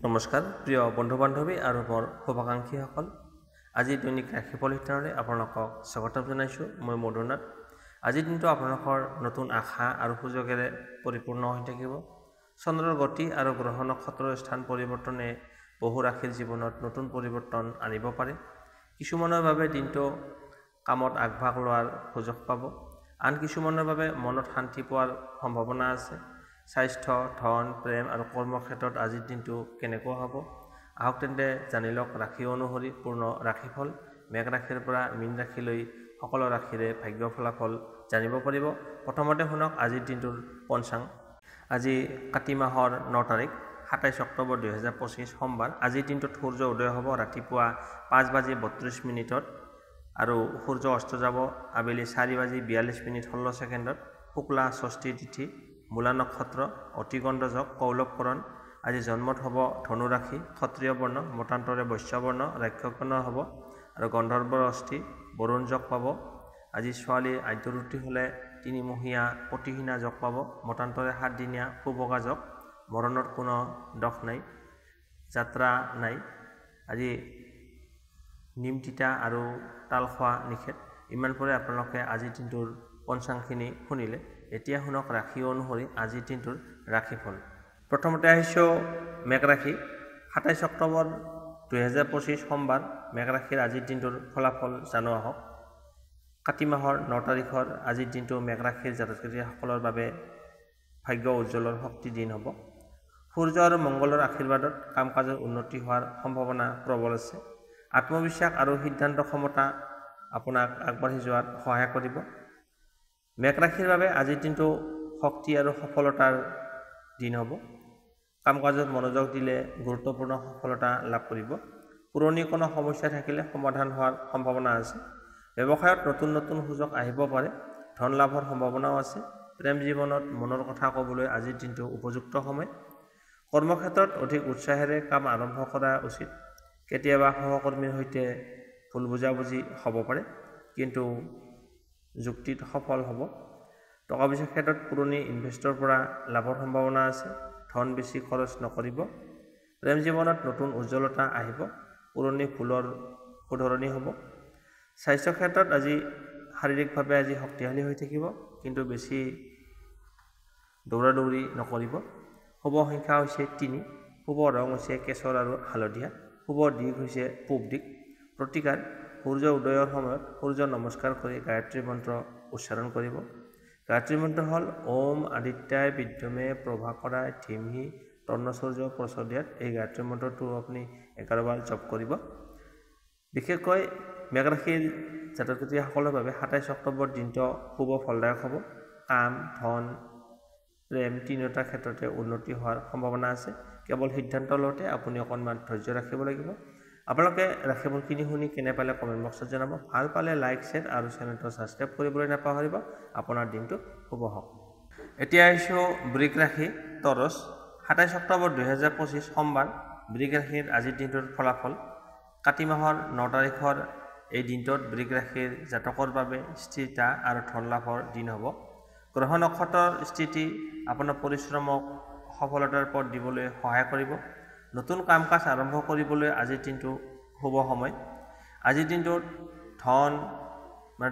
নমস্কাৰ প্ৰিয় বন্ধু বান্ধৱী আৰু মোৰ শুভাকাংক্ষীসকল, আজি দৈনিক ৰাশিফল শিতানলৈ আপোনালোকক স্বাগতম জনাইছোঁ। মই মধুনাথ। আজিৰ দিনটো আপোনালোকৰ নতুন আশা আৰু সুযোগেৰে পৰিপূৰ্ণ হৈ থাকিব। চন্দ্ৰৰ গতি আৰু গ্ৰহ নক্ষত্ৰৰ স্থান পৰিৱৰ্তনে বহু ৰাশিৰ জীৱনত নতুন পৰিৱৰ্তন আনিব পাৰে। কিছুমানৰ বাবে দিনটো কামত আগভাগ লোৱাৰ সুযোগ পাব, আন কিছুমানৰ বাবে মনত শান্তি পোৱাৰ সম্ভাৱনা আছে। স্বাস্থ্য, ধন, প্ৰেম আৰু কৰ্মক্ষেত্ৰত আজিৰ দিনটো কেনেকুৱা হ'ব? আহক তেন্তে জানি লওক ৰাশি অনুসৰি পূৰ্ণ ৰাশিফল। মেঘ ৰাশিৰ পৰা মীন ৰাশিলৈ সকলো ৰাশিৰে ভাগ্য ফলাফল জানিব পাৰিব। প্ৰথমতে শুনক আজিৰ দিনটোৰ পঞ্চাং। আজি কাতি মাহৰ 9 তাৰিখ 27 অক্টোবৰ 2025 সোমবাৰ। আজিৰ দিনটোত সূৰ্য উদয় হ'ব ৰাতিপুৱা 5:32 আৰু সূৰ্য অস্ত যাব আবেলি 4:42 16 শুক্লা ষষ্ঠী তিথি, মূলা নক্ষত্ৰ, অতিগণ্ড যোগ, কৌলভকৰণ। আজি জন্মত হ'ব ধনু ৰাশি, ক্ষত্ৰিয় বৰ্ণ, মতান্তৰে বৈশ্য বৰ্ণ, ৰাক্ষকৰ্ণ হ'ব আৰু গন্ধৰ্বৰ অস্থি, বৰুণ যোগ পাব। আজি ছোৱালী আদ্যৰুতি হ'লে 3মহীয়া প্ৰতিহীনা যোগ পাব, মতান্তৰে 7 দিনীয়া সুভগা যোগ, মৰণত কোনো দোষ নাই, যাত্ৰা নাই। আজি নিম তিতা আৰু তাল খোৱা নিষেধ। ইমান পৰে আপোনালোকে আজিৰ দিনটোৰ পঞ্চাংখিনি শুনিলে। এতিয়া শুনক ৰাশি অনুসৰি আজিৰ দিনটোৰ ৰাশিফল। প্ৰথমতে আহিছোঁ মেঘ ৰাশি। 27 অক্টোবৰ 2025 সোমবাৰ। মেঘ ৰাশিৰ আজিৰ দিনটোৰ ফলাফল জানো আহক। কাতি মাহৰ 9 তাৰিখৰ আজিৰ দিনটো মেঘ ৰাশিৰ জাতক জাতিসকলৰ বাবে ভাগ্য উজ্জ্বলৰ শক্তি দিন হ'ব। সূৰ্য আৰু মংগলৰ আশীৰ্বাদত কাম কাজৰ উন্নতি হোৱাৰ সম্ভাৱনা প্ৰবল আছে। আত্মবিশ্বাস আৰু সিদ্ধান্ত ক্ষমতা আপোনাক আগবাঢ়ি যোৱাত সহায় কৰিব। মেঘ ৰাশিৰ বাবে আজিৰ দিনটো শক্তি আৰু সফলতাৰ দিন হ'ব। কাম কাজত মনোযোগ দিলে গুৰুত্বপূৰ্ণ সফলতা লাভ কৰিব। পুৰণি কোনো সমস্যা থাকিলে সমাধান হোৱাৰ সম্ভাৱনা আছে। ব্যৱসায়ত নতুন নতুন সুযোগ আহিব পাৰে। ধন লাভৰ সম্ভাৱনাও আছে। প্ৰেম জীৱনত মনৰ কথা ক'বলৈ আজিৰ দিনটো উপযুক্ত সময়। কৰ্মক্ষেত্ৰত অধিক উৎসাহেৰে কাম আৰম্ভ কৰা উচিত। কেতিয়াবা সহকৰ্মীৰ সৈতে ভুল বুজাবুজি হ'ব পাৰে, কিন্তু যুক্তিত সফল হ'ব। টকা পইচাৰ ক্ষেত্ৰত পুৰণি ইনভেষ্টৰ পৰা লাভৰ সম্ভাৱনা আছে। ধন বেছি খৰচ নকৰিব। প্ৰেম জীৱনত নতুন উজ্জ্বলতা আহিব। পুৰণি ভুলৰ শুধৰণি হ'ব। স্বাস্থ্য ক্ষেত্ৰত আজি শাৰীৰিকভাৱে আজি শক্তিশালী হৈ থাকিব, কিন্তু বেছি দৌৰা-দৌৰি নকৰিব। শুভ সংখ্যা হৈছে 3। শুভ ৰং হৈছে কেশৰ আৰু হালধীয়া। শুভ দিশ হৈছে পূব দিশ। প্ৰতিকাৰ: সূৰ্য উদয়ৰ সময়ত সূৰ্য নমস্কাৰ কৰি গায়ত্ৰী মন্ত্ৰ উচ্চাৰণ কৰিব। গায়ত্ৰী মন্ত্ৰ হ'ল ওম আদিত্যায় বিদ্যমে প্ৰভাকৰায় ধীমহি তন্ন সূৰ্য প্ৰচোদয়াত। এই গায়ত্ৰী মন্ত্ৰটো আপুনি 11 বাৰ জপ কৰিব। বিশেষকৈ মেঘ ৰাশিৰ জাতক জাতিসকলৰ বাবে 27 অক্টোবৰ দিনটো শুভ ফলদায়ক হ'ব। কাম, ধন, প্ৰেম তিনিওটা ক্ষেত্ৰতে উন্নতি হোৱাৰ সম্ভাৱনা আছে। কেৱল সিদ্ধান্ত লওঁতে আপুনি অকণমান ধৈৰ্য ৰাখিব লাগিব। আপোনালোকে ৰাশিফলখিনি শুনি কেনে পালে কমেণ্ট বক্সত জনাব। ভাল পালে লাইক, শ্বেয়াৰ আৰু চেনেলটো ছাবস্ক্ৰাইব কৰিবলৈ নাপাহৰিব। আপোনাৰ দিনটো শুভ হওক। এতিয়া আহিছোঁ বৃষ ৰাশি, টৰছ। 27 অক্টোবৰ 2025 সোমবাৰ। বৃষ ৰাশিৰ আজিৰ দিনটোৰ ফলাফল। কাতি মাহৰ 9 তাৰিখৰ এই দিনটোত বৃষ ৰাশিৰ জাতকৰ বাবে স্থিৰতা আৰু ধন লাভৰ দিন হ'ব। গ্ৰহ নক্ষত্ৰৰ স্থিতি আপোনাৰ পৰিশ্ৰমক সফলতাৰ পথ দিবলৈ সহায় কৰিব। নতুন কাম কাজ আৰম্ভ কৰিবলৈ আজিৰ দিনটো শুভ সময়। আজিৰ দিনটোত ধন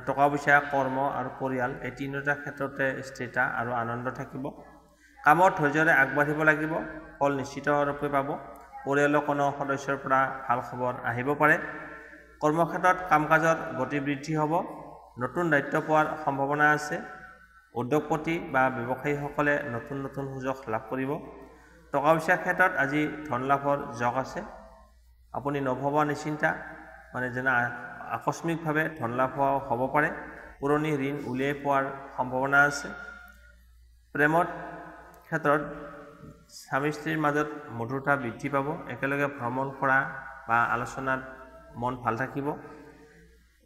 টকা পইচা, কৰ্ম আৰু পৰিয়াল এই তিনিওটা ক্ষেত্ৰতে স্থিৰতা আৰু আনন্দ থাকিব। কামত ধৈৰ্যৰে আগবাঢ়িব লাগিব। ফল নিশ্চিতৰূপে পাব। পৰিয়ালৰ কোনো সদস্যৰ পৰা ভাল খবৰ আহিব পাৰে। কৰ্মক্ষেত্ৰত কাম কাজৰ গতি বৃদ্ধি হ'ব। নতুন দায়িত্ব পোৱাৰ সম্ভাৱনা আছে। উদ্যোগপতি বা ব্যৱসায়ীসকলে নতুন নতুন সুযোগ লাভ কৰিব। টকা পইচাৰ ক্ষেত্ৰত আজি ধন লাভৰ যোগ আছে। আপুনি নভবা নিশ্চিন্তা যেনে আকস্মিকভাৱে ধন লাভ হ'ব পাৰে। পুৰণি ঋণ উলিয়াই পোৱাৰ সম্ভাৱনা আছে। প্ৰেমত ক্ষেত্ৰত স্বামী স্ত্ৰীৰ মাজত মধুৰতা বৃদ্ধি পাব। একেলগে ভ্ৰমণ কৰা বা আলোচনাত মন ভাল থাকিব।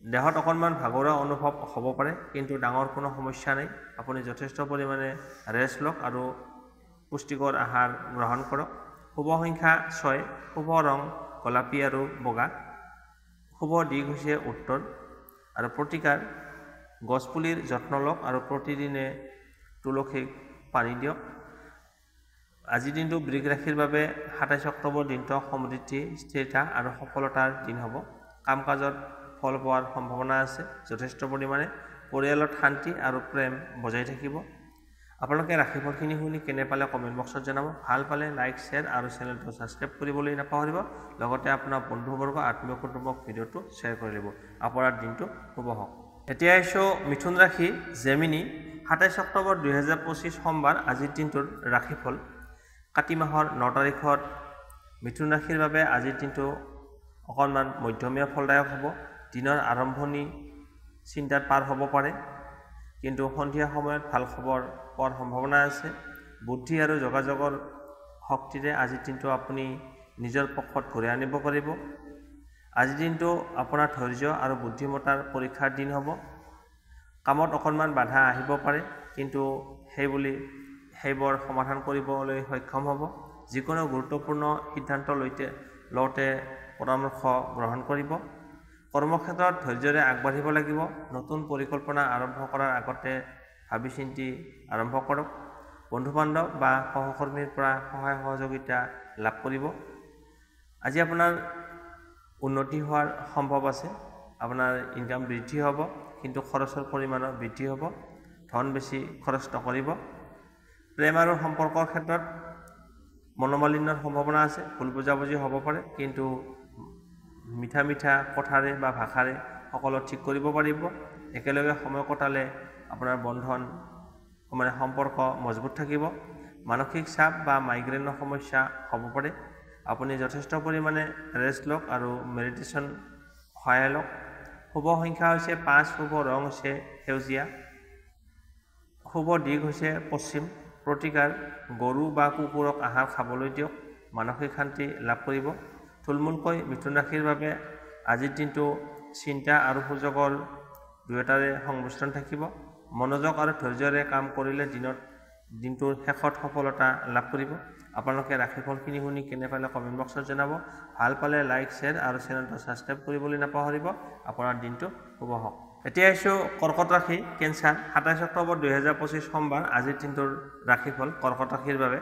দেহত অকণমান ভাগৰুৱা অনুভৱ হ'ব পাৰে, কিন্তু ডাঙৰ কোনো সমস্যা নাই। আপুনি যথেষ্ট পৰিমাণে ৰেষ্ট লওক আৰু পুষ্টিকৰ আহাৰ গ্ৰহণ কৰক। শুভ সংখ্যা 6। শুভ ৰং গোলাপী আৰু বগা। শুভ দিশ হৈছে উত্তৰ আৰু প্ৰতিকাৰ: গছপুলিৰ যত্ন লওক আৰু প্ৰতিদিনে তুলসীক পানী দিয়ক। আজিৰ দিনটো বৃষ ৰাশিৰ বাবে 27 অক্টোবৰ দিনটো সমৃদ্ধি, স্থিৰতা আৰু সফলতাৰ দিন হ'ব। কাম কাজত ফল পোৱাৰ সম্ভাৱনা আছে। যথেষ্ট পৰিমাণে পৰিয়ালত শান্তি আৰু প্ৰেম বজাই থাকিব। আপোনালোকে ৰাশিফলখিনি শুনি কেনে পালে কমেণ্ট বক্সত জনাব। ভাল পালে লাইক, শ্বেয়াৰ আৰু চেনেলটো ছাবস্ক্ৰাইব কৰিবলৈ নাপাহৰিব। লগতে আপোনাৰ বন্ধুবৰ্গ, আত্মীয় কুটুম্বক ভিডিঅ'টো শ্বেয়াৰ কৰি দিব। আপোনাৰ দিনটো শুভ হওক। এতিয়া আহিছোঁ মিথুন ৰাশি, জেমিনি। 27 অক্টোবৰ 2025 সোমবাৰ আজিৰ দিনটোৰ ৰাশিফল। কাতি মাহৰ 9 তাৰিখত মিথুন ৰাশিৰ বাবে আজিৰ দিনটো অকণমান মধ্যমীয়া ফলদায়ক হ'ব। দিনৰ আৰম্ভণি চিন্তাত পাৰ হ'ব পাৰে, কিন্তু সন্ধিয়া সময়ত ভাল খবৰ পোৱাৰ সম্ভাৱনা আছে। বুদ্ধি আৰু যোগাযোগৰ শক্তিৰে আজিৰ দিনটো আপুনি নিজৰ পক্ষত ঘূৰাই আনিব পাৰিব। আজিৰ দিনটো আপোনাৰ ধৈৰ্য আৰু বুদ্ধিমত্তাৰ পৰীক্ষাৰ দিন হ'ব। কামত অকণমান বাধা আহিব পাৰে, কিন্তু সেইবোৰ সমাধান কৰিবলৈ সক্ষম হ'ব। যিকোনো গুৰুত্বপূৰ্ণ সিদ্ধান্ত লওঁতে পৰামৰ্শ গ্ৰহণ কৰিব। কৰ্মক্ষেত্ৰত ধৈৰ্যৰে আগবাঢ়িব লাগিব। নতুন পৰিকল্পনা আৰম্ভ কৰাৰ আগতে ভাবি চিন্তি আৰম্ভ কৰক। বন্ধু-বান্ধৱ বা সহকৰ্মীৰ পৰা সহায় সহযোগিতা লাভ কৰিব। আজি আপোনাৰ উন্নতি হোৱাৰ সম্ভৱ আছে। আপোনাৰ ইনকাম বৃদ্ধি হ'ব, কিন্তু খৰচৰ পৰিমাণো বৃদ্ধি হ'ব। ধন বেছি খৰচ নকৰিব। প্ৰেম আৰু সম্পৰ্কৰ ক্ষেত্ৰত মনোমালিন্যৰ সম্ভাৱনা আছে। ভুল বুজাবুজি হ'ব পাৰে, কিন্তু মিঠা কথাৰে বা ভাষাৰে সকলো ঠিক কৰিব পাৰিব। একেলগে সময় কটালে আপোনাৰ সম্পৰ্ক মজবুত থাকিব। মানসিক চাপ বা মাইগ্ৰেনৰ সমস্যা হ'ব পাৰে। আপুনি যথেষ্ট পৰিমাণে ৰেষ্ট লওক আৰু মেডিটেশ্যন সহায় লওক। শুভ সংখ্যা হৈছে 5, শুভ ৰং হৈছে সেউজীয়া, শুভ দিশ হৈছে পশ্চিম। প্ৰতিকাৰ: গৰু বা কুকুৰক আহাৰ খাবলৈ দিয়ক। মানসিক শান্তি লাভ কৰিব। থুলমূলকৈ মিথুন ৰাশিৰ বাবে আজিৰ দিনটো চিন্তা আৰু সুযোগৰ দুয়োটাৰে সংমিশ্ৰণ থাকিব। মনোযোগ আৰু ধৈৰ্যৰে কাম কৰিলে দিনটোৰ শেষত সফলতা লাভ কৰিব। আপোনালোকে ৰাশিফলখিনি শুনি কেনে পালে কমেণ্ট বক্সত জনাব। ভাল পালে লাইক, শ্বেয়াৰ আৰু চেনেলটো ছাবস্ক্ৰাইব কৰিবলৈ নাপাহৰিব। আপোনাৰ দিনটো শুভ হওক। এতিয়া আহিছোঁ কৰ্কট ৰাশি, কেঞ্চাৰ। 27 অক্টোবৰ 2025 সোমবাৰ আজিৰ দিনটোৰ ৰাশিফল কৰ্কট ৰাশিৰ বাবে।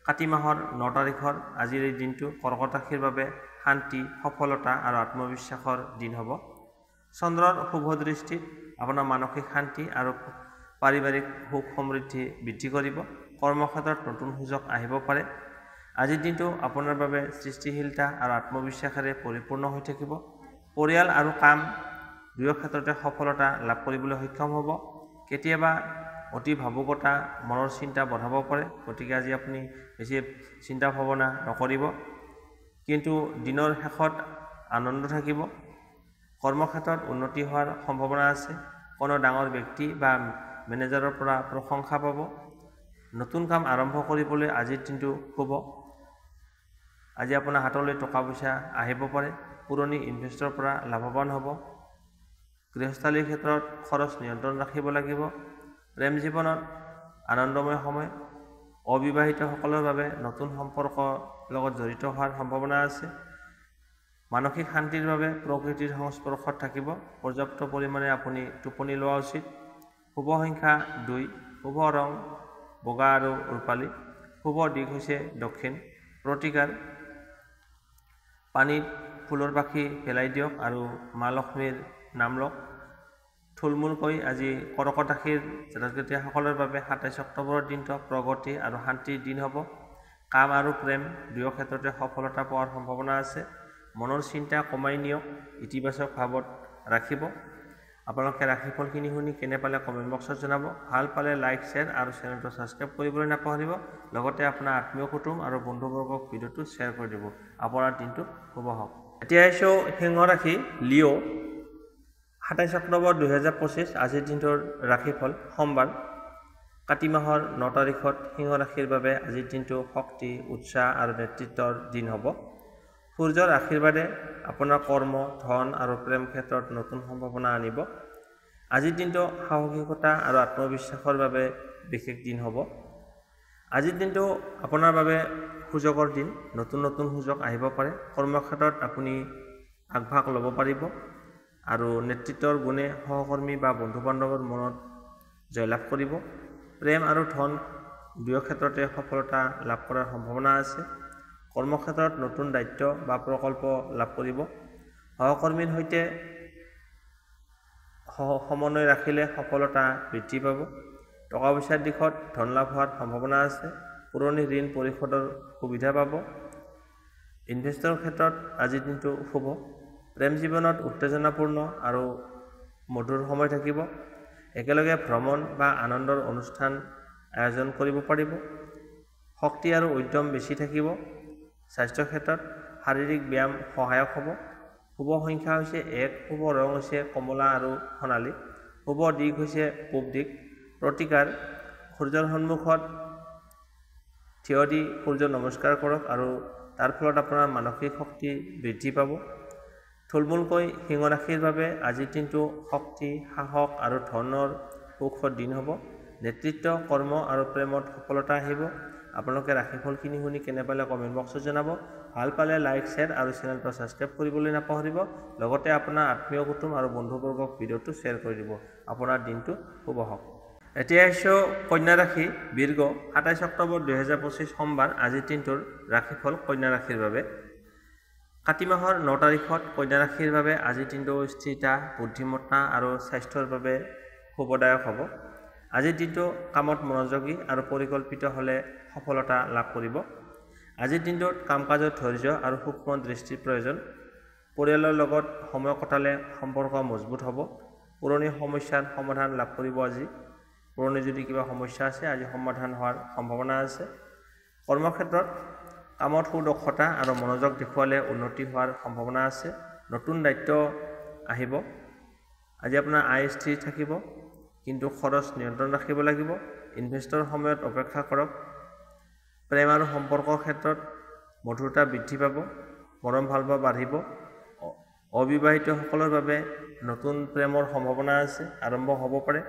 কাতি মাহৰ 9 তাৰিখৰ আজিৰ এই দিনটো কৰ্কট ৰাশিৰ বাবে শান্তি, সফলতা আৰু আত্মবিশ্বাসৰ দিন হ'ব। চন্দ্ৰৰ শুভ দৃষ্টিত আপোনাৰ মানসিক শান্তি আৰু পাৰিবাৰিক সুখ সমৃদ্ধি বৃদ্ধি কৰিব। কৰ্মক্ষেত্ৰত নতুন সুযোগ আহিব পাৰে। আজিৰ দিনটো আপোনাৰ বাবে সৃষ্টিশীলতা আৰু আত্মবিশ্বাসেৰে পৰিপূৰ্ণ হৈ থাকিব। পৰিয়াল আৰু কাম দুয়ো ক্ষেত্ৰতে সফলতা লাভ কৰিবলৈ সক্ষম হ'ব। কেতিয়াবা অতি ভাবুকতা মনৰ চিন্তা বঢ়াব পাৰে, গতিকে আজি আপুনি বেছি চিন্তা ভাৱনা নকৰিব, কিন্তু দিনৰ শেষত আনন্দ থাকিব। কৰ্মক্ষেত্ৰত উন্নতি হোৱাৰ সম্ভাৱনা আছে। কোনো ডাঙৰ ব্যক্তি বা মেনেজাৰৰ পৰা প্ৰশংসা পাব। নতুন কাম আৰম্ভ কৰিবলৈ আজিৰ দিনটো শুভ। আজি আপোনাৰ হাতলৈ টকা পইচা আহিব পাৰে। পুৰণি ইনভেষ্টৰৰ পৰা লাভৱান হ'ব। গৃহস্থালীৰ ক্ষেত্ৰত খৰচ নিয়ন্ত্ৰণ ৰাখিব লাগিব। প্ৰেম জীৱনত আনন্দময় সময়। অবিবাহিতসকলৰ বাবে নতুন সম্পৰ্কৰ লগত জড়িত হোৱাৰ সম্ভাৱনা আছে। মানসিক শান্তিৰ বাবে প্ৰকৃতিৰ সংস্পৰ্শত থাকিব। পৰ্যাপ্ত পৰিমাণে আপুনি টোপনি লোৱা উচিত। শুভ সংখ্যা 2, শুভ ৰং বগা আৰু ৰূপালী, শুভ দিশ হৈছে দক্ষিণ। প্ৰতিকাৰ: পানীত ফুলৰ পাখি পেলাই দিয়ক আৰু মা লক্ষ্মীৰ নাম লওক। থুলমূলকৈ আজি কৰ্কট ৰাশিৰ জাতক-জাতিসকলৰ বাবে 27 অক্টোবৰৰ দিনটো প্ৰগতি আৰু শান্তিৰ দিন হ'ব। কাম আৰু প্ৰেম দুয়ো ক্ষেত্ৰতে সফলতা পোৱাৰ সম্ভাৱনা আছে। মনৰ চিন্তা কমাই নিয়ক, ইতিবাচক ভাৱত ৰাখিব। আপোনালোকে ৰাশিফলখিনি শুনি কেনে পালে কমেণ্ট বক্সত জনাব। ভাল পালে লাইক, শ্বেয়াৰ আৰু চেনেলটো ছাবস্ক্ৰাইব কৰিবলৈ নাপাহৰিব। লগতে আপোনাৰ আত্মীয় কুটুম আৰু বন্ধুবৰ্গক ভিডিঅ'টো শ্বেয়াৰ কৰি দিব। আপোনাৰ দিনটো শুভ হওক। এতিয়া আহিছোঁ সিংহ ৰাশি, লিঅ'। 27 অক্টোবৰ 2025 আজিৰ দিনটোৰ ৰাশিফল সোমবাৰ। কাতি মাহৰ 9 তাৰিখত সিংহ ৰাশিৰ বাবে আজিৰ দিনটো শক্তি, উৎসাহ আৰু নেতৃত্বৰ দিন হ'ব। সূৰ্যৰ আশীৰ্বাদে আপোনাৰ কৰ্ম, ধন আৰু প্ৰেম ক্ষেত্ৰত নতুন সম্ভাৱনা আনিব। আজিৰ দিনটো সাহসিকতা আৰু আত্মবিশ্বাসৰ বাবে বিশেষ দিন হ'ব। আজিৰ দিনটো আপোনাৰ বাবে সুযোগৰ দিন। নতুন সুযোগ আহিব পাৰে। কৰ্মক্ষেত্ৰত আপুনি আগভাগ ল'ব পাৰিব আৰু নেতৃত্বৰ গুণে সহকৰ্মী বা বন্ধু বান্ধৱৰ মনত জয়লাভ কৰিব। প্ৰেম আৰু ধন দুয়ো ক্ষেত্ৰতে সফলতা লাভ কৰাৰ সম্ভাৱনা আছে। কৰ্মক্ষেত্ৰত নতুন দায়িত্ব বা প্ৰকল্প লাভ কৰিব। সহকৰ্মীৰ সৈতে সমন্বয় ৰাখিলে সফলতা বৃদ্ধি পাব। টকা পইচাৰ দিশত ধন লাভ হোৱাৰ সম্ভাৱনা আছে। পুৰণি ঋণ পৰিশোধৰ সুবিধা পাব। ইনভেষ্টৰৰ ক্ষেত্ৰত আজিৰ দিনটো শুভ। প্ৰেম জীৱনত উত্তেজনাপূৰ্ণ আৰু মধুৰ সময় থাকিব। একেলগে ভ্ৰমণ বা আনন্দৰ অনুষ্ঠান আয়োজন কৰিব পাৰিব। শক্তি আৰু উদ্যম বেছি থাকিব। স্বাস্থ্য ক্ষেত্ৰত শাৰীৰিক ব্যায়াম সহায়ক হ'ব। শুভ সংখ্যা হৈছে 1, শুভ ৰং হৈছে কমলা আৰু সোণালী, শুভ দিশ হৈছে পূব দিশ। প্ৰতিকাৰ: সূৰ্যৰ সন্মুখত থিয় দি সূৰ্য নমস্কাৰ কৰক আৰু তাৰ ফলত আপোনাৰ মানসিক শক্তি বৃদ্ধি পাব। থুলমূলকৈ সিংহ ৰাশিৰ বাবে আজিৰ দিনটো শক্তি, সাহস আৰু ধনৰ সুখৰ দিন হ'ব। নেতৃত্ব, কৰ্ম আৰু প্ৰেমত সফলতা আহিব। আপোনালোকে ৰাশিফলখিনি শুনি কেনে পালে কমেণ্ট বক্সত জনাব। ভাল পালে লাইক, শ্বেয়াৰ আৰু চেনেলটো ছাবস্ক্ৰাইব কৰিবলৈ নাপাহৰিব। লগতে আপোনাৰ আত্মীয় কুটুম আৰু বন্ধুবৰ্গক ভিডিঅ'টো শ্বেয়াৰ কৰি দিব। আপোনাৰ দিনটো শুভ হওক। এতিয়া আহিছোঁ কন্যা ৰাশি বীৰ্ঘ। 27 অক্টোবৰ 2025 সোমবাৰ আজিৰ দিনটোৰ ৰাশিফল কন্যা ৰাশিৰ বাবে। কাতি মাহৰ 9 তাৰিখত কন্যা ৰাশিৰ বাবে আজিৰ দিনটো স্থিৰতা, বুদ্ধিমত্তা আৰু স্বাস্থ্যৰ বাবে শুভদায়ক হ'ব। আজিৰ দিনটো কামত মনোযোগী আৰু পৰিকল্পিত হ'লে সফলতা লাভ কৰিব। আজিৰ দিনটোত কাম কাজত ধৈৰ্য আৰু সূক্ষ্ম দৃষ্টিৰ প্ৰয়োজন। পৰিয়ালৰ লগত সময় কটালে সম্পৰ্ক মজবুত হ'ব। পুৰণি সমস্যাৰ সমাধান লাভ কৰিব। আজি পুৰণি যদি কিবা সমস্যা আছে আজি সমাধান হোৱাৰ সম্ভাৱনা আছে। কৰ্মক্ষেত্ৰত কামত সুদক্ষতা আৰু মনোযোগ দেখুৱালে উন্নতি হোৱাৰ সম্ভাৱনা আছে। নতুন দায়িত্ব আহিব। আজি আপোনাৰ আয় স্থিৰ থাকিব, কিন্তু খৰচ নিয়ন্ত্ৰণ ৰাখিব লাগিব। ইনভেষ্টৰ সময়ত অপেক্ষা কৰক। প্ৰেম আৰু সম্পৰ্কৰ ক্ষেত্ৰত মধুৰতা বৃদ্ধি পাব। মৰম ভালপোৱা বাঢ়িব। অবিবাহিতসকলৰ বাবে নতুন প্ৰেমৰ সম্ভাৱনা আছে, আৰম্ভ হ'ব পাৰে।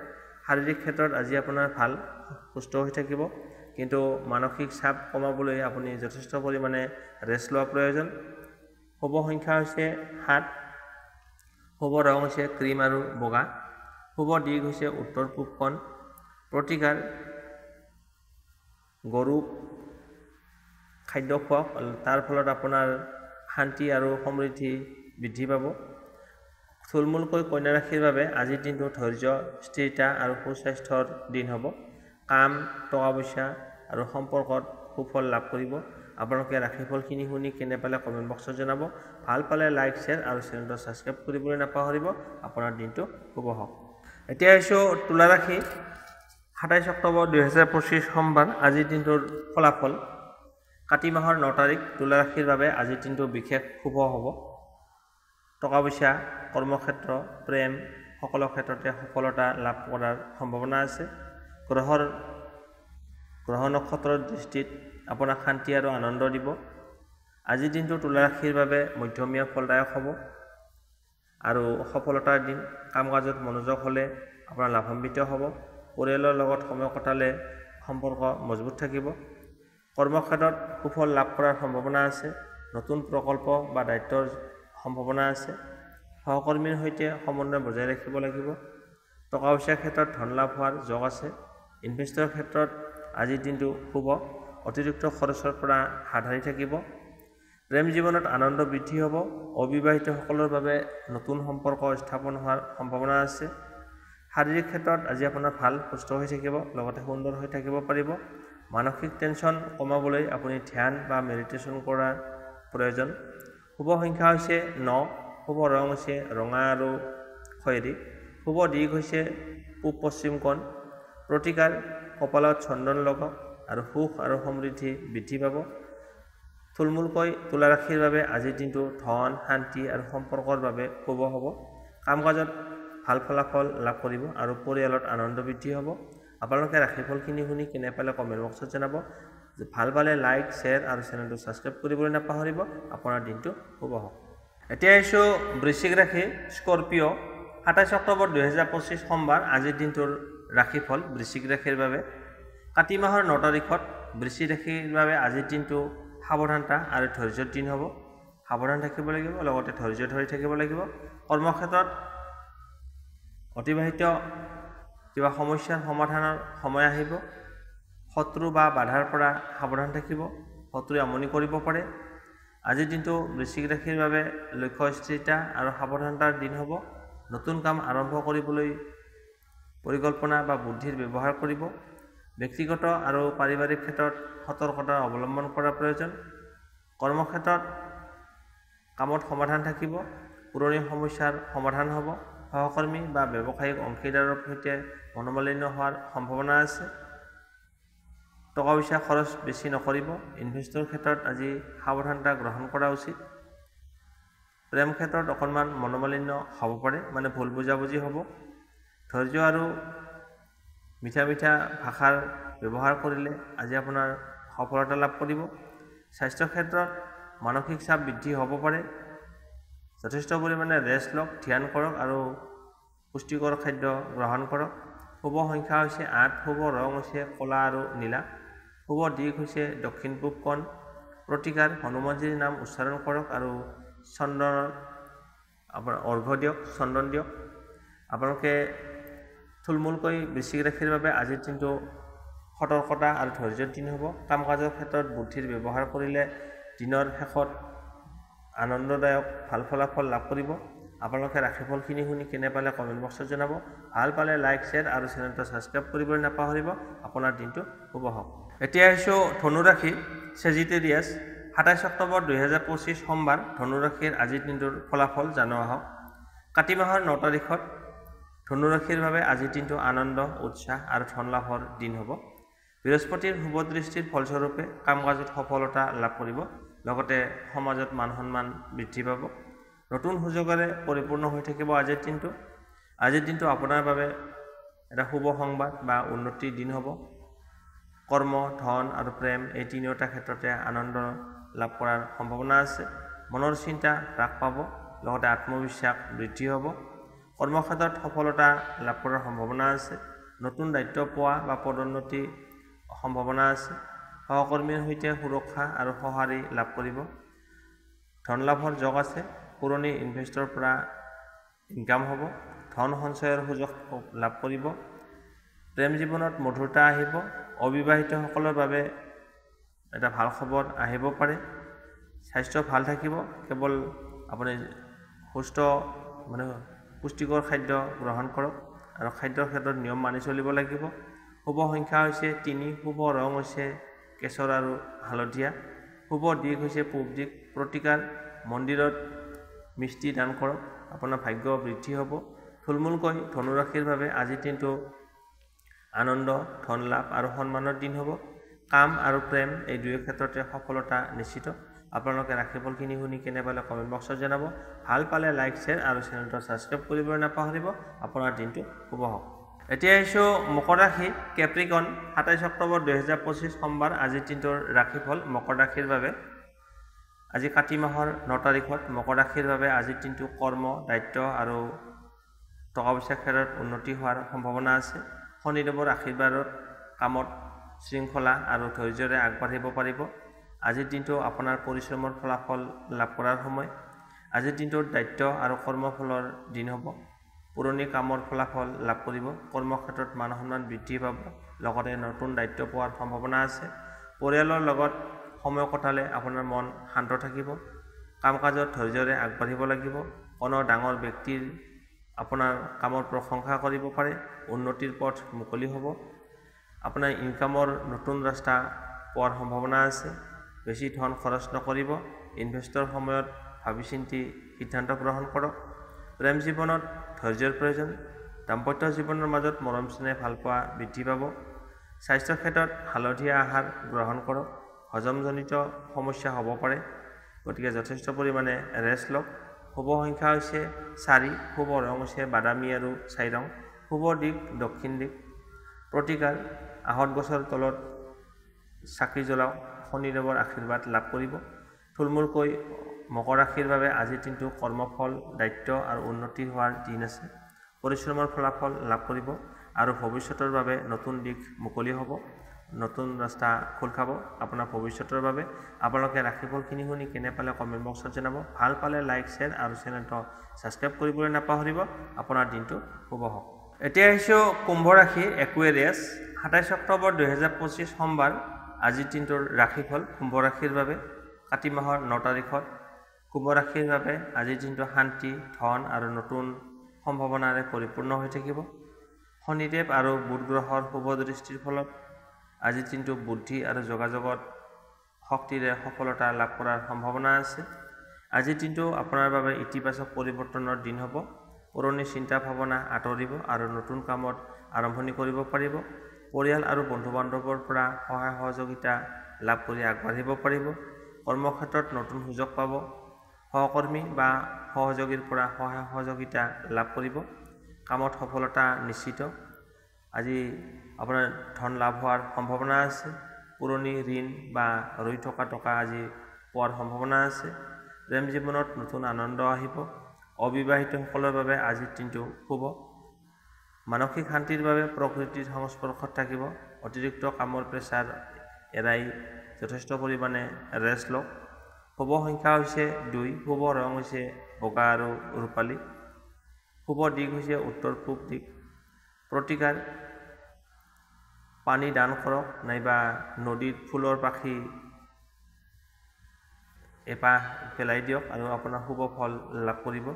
শাৰীৰিক ক্ষেত্ৰত আজি আপোনাৰ ভাল, সুস্থ হৈ থাকিব, কিন্তু মানসিক চাপ কমাবলৈ আপুনি যথেষ্ট পৰিমাণে ৰেষ্ট লোৱা প্ৰয়োজন। শুভ সংখ্যা হৈছে 7, শুভ ৰং হৈছে ক্ৰীম আৰু বগা, শুভ দিশ হৈছে উত্তৰ পূব কোণ। প্ৰতিকাৰ: গৰুক খাদ্য খুৱাওক, তাৰ ফলত আপোনাৰ শান্তি আৰু সমৃদ্ধি বৃদ্ধি পাব। থুলমূলকৈ কন্যা ৰাশিৰ বাবে আজিৰ দিনটো ধৈৰ্য, স্থিৰতা আৰু সুস্বাস্থ্যৰ দিন হ'ব। কাম, টকা পইচা আৰু সম্পৰ্কত সুফল লাভ কৰিব। আপোনালোকে ৰাশিফলখিনি শুনি কেনে পালে কমেণ্ট বক্সত জনাব। ভাল পালে লাইক, শ্বেয়াৰ আৰু চেনেলটো ছাবস্ক্ৰাইব কৰিবলৈ নাপাহৰিব। আপোনাৰ দিনটো শুভ হওক। এতিয়া আহিছোঁ তুলা ৰাশি। 27 অক্টোবৰ 2025 সোমবাৰ আজিৰ দিনটোৰ ফলাফল। কাতি মাহৰ 9 তাৰিখ তুলা ৰাশিৰ বাবে আজিৰ দিনটো বিশেষ শুভ হ'ব। টকা পইচা, কৰ্মক্ষেত্ৰ, প্ৰেম সকলো ক্ষেত্ৰতে সফলতা লাভ কৰাৰ সম্ভাৱনা আছে। গ্ৰহ নক্ষত্ৰৰ দৃষ্টিত আপোনাক শান্তি আৰু আনন্দ দিব। আজিৰ দিনটো তুলা ৰাশিৰ বাবে মধ্যমীয়া ফলদায়ক হ'ব আৰু সফলতাৰ দিন। কাম কাজত মনোযোগ হ'লে আপোনাৰ লাভান্বিত হ'ব। পৰিয়ালৰ লগত সময় কটালে সম্পৰ্ক মজবুত থাকিব। কৰ্মক্ষেত্ৰত সুফল লাভ কৰাৰ সম্ভাৱনা আছে। নতুন প্ৰকল্প বা দায়িত্বৰ সম্ভাৱনা আছে। সহকৰ্মীৰ সৈতে সমন্বয় বজাই ৰাখিব লাগিব। টকা পইচাৰ ক্ষেত্ৰত ধন লাভ হোৱাৰ যোগ আছে। ইনভেষ্টৰ ক্ষেত্ৰত আজিৰ দিনটো শুভ। অতিৰিক্ত খৰচৰ পৰা হাত সাৰি থাকিব। প্ৰেম জীৱনত আনন্দ বৃদ্ধি হ'ব। অবিবাহিতসকলৰ বাবে নতুন সম্পৰ্ক স্থাপন হোৱাৰ সম্ভাৱনা আছে। শাৰীৰিক ক্ষেত্ৰত আজি আপোনাৰ ভাল, সুস্থ হৈ থাকিব, লগতে সুন্দৰ হৈ থাকিব পাৰিব। মানসিক টেনশ্যন কমাবলৈ আপুনি ধ্যান বা মেডিটেশ্যন কৰাৰ প্ৰয়োজন। শুভ সংখ্যা হৈছে 9, শুভ ৰং হৈছে ৰঙা আৰু খয়েৰী, শুভ দিশ হৈছে পূব পশ্চিম কোণ। প্ৰতিকাৰ: কপালত চন্দন লগাওক আৰু সুখ আৰু সমৃদ্ধি বৃদ্ধি পাব। থুলমূলকৈ তুলা ৰাশিৰ বাবে আজিৰ দিনটো ধন, শান্তি আৰু সম্পৰ্কৰ বাবে শুভ হ'ব। কাম কাজত ভাল ফলাফল লাভ কৰিব আৰু পৰিয়ালত আনন্দ বৃদ্ধি হ'ব। আপোনালোকে ৰাশিফলখিনি শুনি কেনে পালে কমেণ্ট বক্সত জনাব। ভাল পালে লাইক, শ্বেয়াৰ আৰু চেনেলটো ছাবস্ক্ৰাইব কৰিবলৈ নাপাহৰিব। আপোনাৰ দিনটো শুভ হওক। এতিয়া আহিছোঁ বৃশ্চিক ৰাশি স্কৰপিঅ। 27 অক্টোবৰ 2025 সোমবাৰ আজিৰ দিনটোৰ ৰাশিফল বৃশ্চিক ৰাশিৰ বাবে। কাতি মাহৰ 9 তাৰিখত বৃশ্চিক ৰাশিৰ বাবে আজিৰ দিনটো সাৱধানতা আৰু ধৈৰ্যৰ দিন হ'ব। সাৱধান থাকিব লাগিব, লগতে ধৈৰ্য ধৰি থাকিব লাগিব। কৰ্মক্ষেত্ৰত অতিবাহিত কিবা সমস্যাৰ সমাধানৰ সময় আহিব। শত্ৰু বা বাধাৰ পৰা সাৱধান থাকিব। শত্ৰুৱে আমনি কৰিব পাৰে। আজিৰ দিনটো বৃশ্চিক ৰাশিৰ বাবে লক্ষ্য স্থিৰতা আৰু সাৱধানতাৰ দিন হ'ব। নতুন কাম আৰম্ভ কৰিবলৈ পৰিকল্পনা বা বুদ্ধিৰ ব্যৱহাৰ কৰিব। ব্যক্তিগত আৰু পাৰিবাৰিক ক্ষেত্ৰত সতৰ্কতা অৱলম্বন কৰাৰ প্ৰয়োজন। কৰ্মক্ষেত্ৰত কামত সমাধান থাকিব। পুৰণি সমস্যাৰ সমাধান হ'ব। সহকৰ্মী বা ব্যৱসায়িক অংশীদাৰৰ সৈতে মনোমালিন্য হোৱাৰ সম্ভাৱনা আছে। টকা পইচা খৰচ বেছি নকৰিব। ইনভেষ্টৰ ক্ষেত্ৰত আজি সাৱধানতা গ্ৰহণ কৰা উচিত। প্ৰেম ক্ষেত্ৰত অকণমান মনোমালিন্য হ'ব পাৰে, মানে ভুল বুজাবুজি হ'ব। ধৈৰ্য আৰু মিঠা মিঠা ভাষাৰ ব্যৱহাৰ কৰিলে আজি আপোনাৰ সফলতা লাভ কৰিব। স্বাস্থ্য ক্ষেত্ৰত মানসিক চাপ বৃদ্ধি হ'ব পাৰে। যথেষ্ট পৰিমাণে ৰেষ্ট লওক, ধ্যান কৰক আৰু পুষ্টিকৰ খাদ্য গ্ৰহণ কৰক। শুভ সংখ্যা হৈছে 8। শুভ ৰং হৈছে ক'লা আৰু নীলা। শুভ দিশ হৈছে দক্ষিণ পূব কোণ। প্ৰতিকাৰ হনুমানজীৰ নাম উচ্চাৰণ কৰক আৰু আপোনাৰ অৰ্ঘ্য দিয়ক, চন্দন দিয়ক। আপোনালোকে থুলমূলকৈ বৃশ্চিক ৰাশিৰ বাবে আজিৰ দিনটো সতৰ্কতা আৰু ধৈৰ্যৰ দিন হ'ব। কাম কাজৰ ক্ষেত্ৰত বুদ্ধিৰ ব্যৱহাৰ কৰিলে দিনৰ শেষত আনন্দদায়ক ভাল ফলাফল লাভ কৰিব। আপোনালোকে ৰাশিফলখিনি শুনি কেনে পালে কমেণ্ট বক্সত জনাব। ভাল পালে লাইক, শ্বেয়াৰ আৰু চেনেলটো ছাবস্ক্ৰাইব কৰিবলৈ নাপাহৰিব। আপোনাৰ দিনটো শুভ হওক। এতিয়া আহিছোঁ ধনুৰাশি, ছেজিটেৰিয়াছ। 27 অক্টোবৰ 2025 সোমবাৰ ধনুৰাশিৰ আজিৰ দিনটোৰ ফলাফল জানো আহক। কাতি মাহৰ 9 তাৰিখত ধনুৰাশিৰ বাবে আজিৰ দিনটো আনন্দ, উৎসাহ আৰু ধন লাভৰ দিন হ'ব। বৃহস্পতিৰ শুভ দৃষ্টিৰ ফলস্বৰূপে কাম কাজত সফলতা লাভ কৰিব। লগতে সমাজত মান সন্মান বৃদ্ধি পাব। নতুন সুযোগেৰে পৰিপূৰ্ণ হৈ থাকিব আজিৰ দিনটো। আজিৰ দিনটো আপোনাৰ বাবে এটা শুভ সংবাদ বা উন্নতিৰ দিন হ'ব। কৰ্ম, ধন আৰু প্ৰেম এই তিনিওটা ক্ষেত্ৰতে আনন্দ লাভ কৰাৰ সম্ভাৱনা আছে। মনৰ চিন্তা হ্ৰাস পাব। লগতে আত্মবিশ্বাস বৃদ্ধি হ'ব। কৰ্মক্ষেত্ৰত সফলতা লাভ কৰাৰ সম্ভাৱনা আছে। নতুন দায়িত্ব পোৱা বা পদোন্নতি সম্ভাৱনা আছে। সহকৰ্মীৰ সৈতে সুৰক্ষা আৰু সঁহাৰি লাভ কৰিব। ধন লাভৰ যোগ আছে। পুৰণি ইনভেষ্টৰ পৰা ইনকাম হ'ব। ধন সঞ্চয়ৰ সুযোগ লাভ কৰিব। প্ৰেম জীৱনত মধুৰতা আহিব। অবিবাহিতসকলৰ বাবে এটা ভাল খবৰ আহিব পাৰে। স্বাস্থ্য ভাল থাকিব। কেৱল আপুনি সুস্থ পুষ্টিকৰ খাদ্য গ্ৰহণ কৰক আৰু খাদ্যৰ ক্ষেত্ৰত নিয়ম মানি চলিব লাগিব। শুভ সংখ্যা হৈছে 3। শুভ ৰং হৈছে কেশৰ আৰু হালধীয়া। শুভ দিশ হৈছে পূব দিশ। প্ৰতিকাৰ মন্দিৰত মিষ্টি দান কৰক। আপোনাৰ ভাগ্য বৃদ্ধি হ'ব। থুলমূলকৈ ধনুৰাশিৰ বাবে আজিৰ দিনটো আনন্দ, ধন লাভ আৰু সন্মানৰ দিন হ'ব। কাম আৰু প্ৰেম এই দুয়ো ক্ষেত্ৰতে সফলতা নিশ্চিত। আপোনালোকে ৰাশিফলখিনি শুনি কেনে পালে কমেণ্ট বক্সত জনাব। ভাল পালে লাইক, শ্বেয়াৰ আৰু চেনেলটো ছাবস্ক্ৰাইব কৰিবলৈ নাপাহৰিব। আপোনাৰ দিনটো শুভ হওক। এতিয়া আহিছোঁ মকৰ ৰাশি, কেপ্ৰিকন। 27 অক্টোবৰ 2025 সোমবাৰ আজিৰ দিনটোৰ ৰাশিফল মকৰ ৰাশিৰ বাবে। আজি কাতি মাহৰ 9 তাৰিখত মকৰ ৰাশিৰ বাবে আজিৰ দিনটো কৰ্ম, দায়িত্ব আৰু টকা পইচাৰ ক্ষেত্ৰত উন্নতি হোৱাৰ সম্ভাৱনা আছে। শনিদেৱৰ আশীৰ্বাদত কামত শৃংখলা আৰু ধৈৰ্যৰে আগবাঢ়িব পাৰিব। আজিৰ দিনটো আপোনাৰ পৰিশ্ৰমৰ ফলাফল লাভ কৰাৰ সময়। আজিৰ দিনটোত দায়িত্ব আৰু কৰ্মফলৰ দিন হ'ব। পুৰণি কামৰ ফলাফল লাভ কৰিব। কৰ্মক্ষেত্ৰত মান সন্মান বৃদ্ধি পাব। লগতে নতুন দায়িত্ব পোৱাৰ সম্ভাৱনা আছে। পৰিয়ালৰ লগত সময় কটালে আপোনাৰ মন শান্ত থাকিব। কাম কাজত ধৈৰ্যৰে আগবাঢ়িব লাগিব। কোনো ডাঙৰ ব্যক্তিৰ আপোনাৰ কামৰ প্ৰশংসা কৰিব পাৰে। উন্নতিৰ পথ মুকলি হ'ব। আপোনাৰ ইনকামৰ নতুন ৰাস্তা পোৱাৰ সম্ভাৱনা আছে। বেছি ধন খৰচ নকৰিব। ইনভেষ্টৰ সময়ত ভাবি চিন্তি সিদ্ধান্ত গ্ৰহণ কৰক। প্ৰেম জীৱনত ধৈৰ্যৰ প্ৰয়োজন। দাম্পত্য জীৱনৰ মাজত মৰম চেনেহ ভালপোৱা বৃদ্ধি পাব। স্বাস্থ্যৰ ক্ষেত্ৰত হালধীয়া আহাৰ গ্ৰহণ কৰক। হজমজনিত সমস্যা হ'ব পাৰে, গতিকে যথেষ্ট পৰিমাণে ৰেষ্ট লওক। শুভ সংখ্যা হৈছে 4। শুভ ৰং হৈছে বাদামী আৰু ছাই ৰং। শুভ দিশ দক্ষিণ দিশ। প্ৰতিকাৰ আহঁত গছৰ তলত চাকি জ্বলাওক। শনিদেৱৰ আশীৰ্বাদ লাভ কৰিব। থুলমূলকৈ মকৰ ৰাশিৰ বাবে আজিৰ দিনটো কৰ্মফল, দায়িত্ব আৰু উন্নতি হোৱাৰ দিন আছে। পৰিশ্ৰমৰ ফলাফল লাভ কৰিব আৰু ভৱিষ্যতৰ বাবে নতুন দিশ মুকলি হ'ব। নতুন ৰাস্তা খোল খাব আপোনাৰ ভৱিষ্যতৰ বাবে। আপোনালোকে ৰাশিফলখিনি শুনি কেনে পালে কমেণ্ট বক্সত জনাব। ভাল পালে লাইক, শ্বেয়াৰ আৰু চেনেলটো ছাবস্ক্ৰাইব কৰিবলৈ নাপাহৰিব। আপোনাৰ দিনটো শুভ হওক। এতিয়া আহিছোঁ কুম্ভ ৰাশি একুৱেৰিয়াছ 27 অক্টোবৰ 2025 সোমবাৰ আজিৰ দিনটোৰ ৰাশিফল কুম্ভ ৰাশিৰ বাবে কাতি মাহৰ 9 তাৰিখত কুম্ভ ৰাশিৰ বাবে আজিৰ দিনটো শান্তি ধন আৰু নতুন সম্ভাৱনাৰে পৰিপূৰ্ণ হৈ থাকিব। শনিদেৱ আৰু বুধ গ্ৰহৰ শুভ দৃষ্টিৰ ফলত আজিৰ দিনটো বুদ্ধি আৰু যোগাযোগত শক্তিৰে সফলতা লাভ কৰাৰ সম্ভাৱনা আছে। আজিৰ দিনটো আপোনাৰ বাবে ইতিবাচক পৰিৱৰ্তনৰ দিন হ'ব। পুৰণি চিন্তা ভাৱনা আঁতৰিব আৰু নতুন কামত আৰম্ভণি কৰিব পাৰিব। পৰিয়াল আৰু বন্ধু বান্ধৱৰ পৰা সহায় সহযোগিতা লাভ কৰি আগবাঢ়িব পাৰিব। কৰ্মক্ষেত্ৰত নতুন সুযোগ পাব। সহকৰ্মী বা সহযোগীৰ পৰা সহায় সহযোগিতা লাভ কৰিব। কামত সফলতা নিশ্চিত। আজি আপোনাৰ ধন লাভ হোৱাৰ সম্ভাৱনা আছে। পুৰণি ঋণ বা ৰৈ থকা টকা আজি পোৱাৰ সম্ভাৱনা আছে। প্ৰেম জীৱনত নতুন আনন্দ আহিব। অবিবাহিতসকলৰ বাবে আজিৰ দিনটো শুভ। মানসিক শান্তিৰ বাবে প্ৰকৃতিৰ সংস্পৰ্শত থাকিব। অতিৰিক্ত কামৰ প্ৰেছাৰ এৰাই যথেষ্ট পৰিমাণে ৰেষ্ট লওক। শুভ সংখ্যা হৈছে 2, শুভ ৰং হৈছে বগা আৰু ৰূপালী। শুভ দিশ হৈছে উত্তৰ পূব দিশ। প্ৰতিকাৰ পানী দান কৰক নাইবা নদীত ফুলৰ পাখি এপাহ পেলাই দিয়ক আৰু আপোনাৰ শুভ ফল লাভ কৰিব।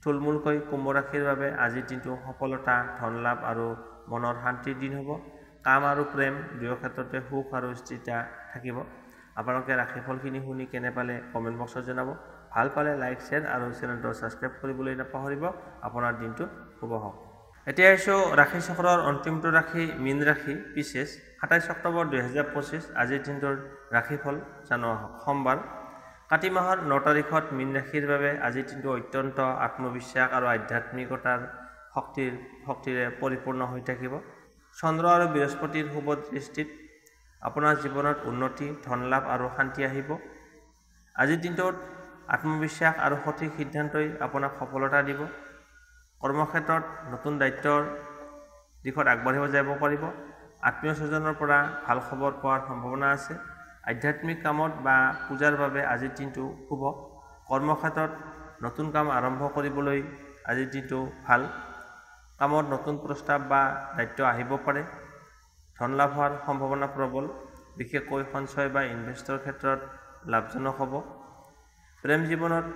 থুলমূলকৈ কুম্ভ ৰাশিৰ বাবে আজিৰ দিনটো সফলতা ধন লাভ আৰু মনৰ শান্তিৰ দিন হ'ব। কাম আৰু প্ৰেম দুয়ো ক্ষেত্ৰতে সুখ আৰু স্থিৰতা থাকিব। আপোনালোকে ৰাশিফলখিনি শুনি কেনে পালে কমেণ্ট বক্সত জনাব। ভাল পালে লাইক শ্বেয়াৰ আৰু চেনেলটো ছাবস্ক্ৰাইব কৰিবলৈ নাপাহৰিব। আপোনাৰ দিনটো শুভ হওক। এতিয়া আহিছোঁ ৰাশিচক্ৰৰ অন্তিমটো ৰাশি মীন ৰাশি পিছেছ 27 অক্টোবৰ 2025 আজিৰ দিনটোৰ ৰাশিফল জনোৱা হওক। সোমবাৰ কাতি মাহৰ 9 তাৰিখত মীন ৰাশিৰ বাবে আজিৰ দিনটো অত্যন্ত আত্মবিশ্বাস আৰু আধ্যাত্মিকতাৰ শক্তিৰে পৰিপূৰ্ণ হৈ থাকিব। চন্দ্ৰ আৰু বৃহস্পতিৰ শুভ দৃষ্টিত আপোনাৰ জীৱনত উন্নতি ধন লাভ আৰু শান্তি আহিব। আজিৰ দিনটোত আত্মবিশ্বাস আৰু সঠিক সিদ্ধান্তই আপোনাক সফলতা দিব। কৰ্মক্ষেত্ৰত নতুন দায়িত্বৰ দিশত আগবাঢ়িব যাব পাৰিব। আত্মীয় স্বজনৰ পৰা ভাল খবৰ পোৱাৰ সম্ভাৱনা আছে। আধ্যাত্মিক কামত বা পূজাৰ বাবে আজিৰ দিনটো শুভ। কৰ্মক্ষেত্ৰত নতুন কাম আৰম্ভ কৰিবলৈ আজিৰ দিনটো ভাল। কামত নতুন প্ৰস্তাৱ বা দায়িত্ব আহিব পাৰে। ধন লাভ হোৱাৰ সম্ভাৱনা প্ৰবল। বিশেষকৈ সঞ্চয় বা ইনভেষ্টৰ ক্ষেত্ৰত লাভজনক হ'ব। প্ৰেম জীৱনত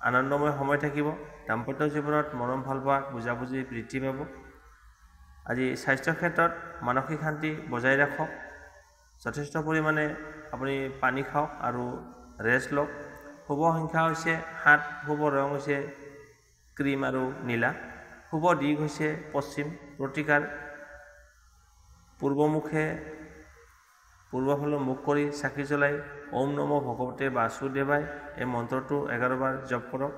আনন্দময় সময় থাকিব। দাম্পত্য জীৱনত মৰম ভালপোৱা বুজাবুজি বৃদ্ধি পাব। আজি স্বাস্থ্যৰ ক্ষেত্ৰত মানসিক শান্তি বজাই ৰাখক। যথেষ্ট পৰিমাণে আপুনি পানী খাওক আৰু ৰেষ্ট লওক। শুভ সংখ্যা হৈছে 7, শুভ ৰং হৈছে ক্ৰীম আৰু নীলা। শুভ দিশ হৈছে পশ্চিম। প্ৰতিকাৰ পূৰ্বফালে মুখ কৰি চাকি জ্বলাই ওম নমো ভগৱতে বাসুদেৱাই এই মন্ত্ৰটো 11 বাৰ জপ কৰক।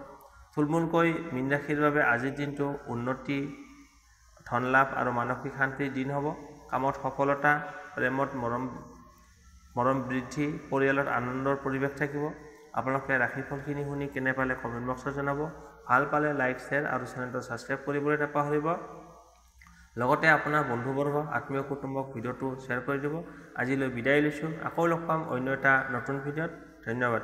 থুলমূলকৈ মীন ৰাশিৰ বাবে আজিৰ দিনটো উন্নতি ধন লাভ আৰু মানসিক শান্তিৰ দিন হ'ব। কামত সফলতা প্ৰেমত মৰম বৃদ্ধি পৰিয়ালত আনন্দৰ পৰিৱেশ থাকিব। আপোনালোকে ৰাশিফলখিনি শুনি কেনে পালে কমেণ্ট বক্সত জনাব। ভাল পালে লাইক শ্বেয়াৰ আৰু চেনেলটো ছাবস্ক্ৰাইব কৰিবলৈ নাপাহৰিব। লগতে আপোনাৰ বন্ধুবৰ্গ আত্মীয় কুটুম্বক ভিডিঅ'টো শ্বেয়াৰ কৰি দিব। আজিলৈ বিদায় লৈছোঁ। আকৌ লগ পাম অন্য এটা নতুন ভিডিঅ'ত। ধন্যবাদ।